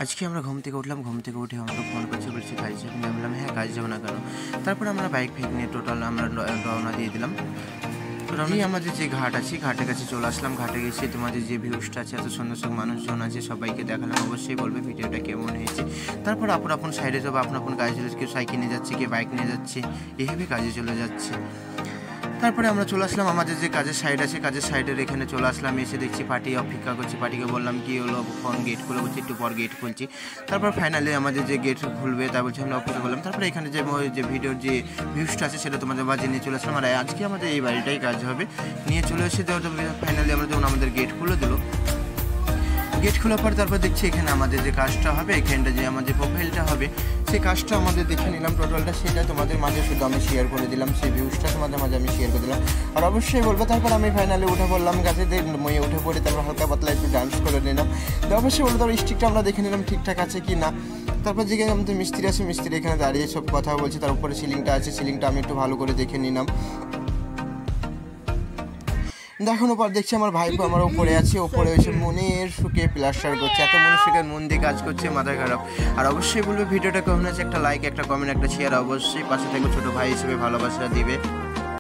আজকে আমরা ঘুম থেকে উঠলাম, ঘুম থেকে উঠে আমাকে ফোন করছে, বলছে কাজে যাবেন? আমি বললাম হ্যাঁ কাজে যাবো না কেন। তারপরে আমরা বাইক ফাইক নিয়ে টোটাল আমরা রওনা দিয়ে দিলাম। রওনা আমাদের যে ঘাট আছে ঘাটের কাছে চলে আসলাম। ঘাটে গেছি তোমাদের যে ভিউজটা আছে, এত সুন্দর সুন্দর মানুষজন আছে, সবাইকে দেখালাম। অবশ্যই বলবে ভিডিওটা কেমন হয়েছে। তারপর আপন আপন সাইডে যাবো, আপন আপন কাজে চলে, কেউ সাইকেল নিয়ে যাচ্ছে, কেউ বাইক নিয়ে যাচ্ছে, এইভাবে কাজে চলে যাচ্ছে। তারপরে আমরা চলে আসলাম আমাদের যে কাজের সাইড আছে, কাজের সাইডের এখানে চলে আসলাম। এসে দেখছি পার্টি অপেক্ষা করছি। পার্টিকে বললাম কি হলো, ফোন গেট খুলে, বলছি একটু পর গেট খুলছি। তারপর ফাইনালি আমাদের যে গেট খুলবে তা বলছি আমরা অপেক্ষা করলাম। তারপরে এখানে যে ভিডিওর যে ভিউজটা আছে সেটা তোমাদের মাঝে নিয়ে চলে আসলাম। আর আজকে আমাদের এই বাড়িটাই কাজ হবে, নিয়ে চলে এসে ফাইনালি আমরা যখন আমাদের গেট খুলে দিল, গেট খোলার পর তারপর দেখছি এখানে আমাদের যে কাজটা হবে, এখানটা যে আমাদের প্রোফাইলটা হবে, সেই কাজটা আমাদের দেখে নিলাম টোটালটা। সেটা তোমাদের মাঝে শুধু আমি শেয়ার করে দিলাম, সেই ভিউজটা তোমাদের মাঝে আমি শেয়ার করে দিলাম। আর অবশ্যই বলবো, তারপর আমি ফাইনালি উঠে পড়লাম গাছে, মই উঠে পড়ে তারপর হালকা পাতলা একটু ডান্স করে নিলাম। তো অবশ্যই বলবো তারপর স্টিকটা আমরা দেখে নিলাম ঠিকঠাক আছে কি না। তারপর যেখানে আমাদের মিস্ত্রি আছে, মিস্ত্রি এখানে দাঁড়িয়ে সব কথা বলছে। তার উপরে সিলিংটা আছে, সিলিংটা আমি একটু ভালো করে দেখে নিলাম। দেখানোর পর দেখছি আমার ভাইপো আমার উপরে আছে, উপরে এসে মনের সুখে প্লাস্টার করছে। এত মনের সুখে মন দিয়ে কাজ করছে, মাথা খারাপ। আর অবশ্যই বলবে ভিডিওটা কেমন আছে, একটা লাইক, একটা কমেন্ট, একটা শেয়ার, অবশ্যই পাশে থাকবে ছোটো ভাই হিসেবে ভালোবাসা দিবে।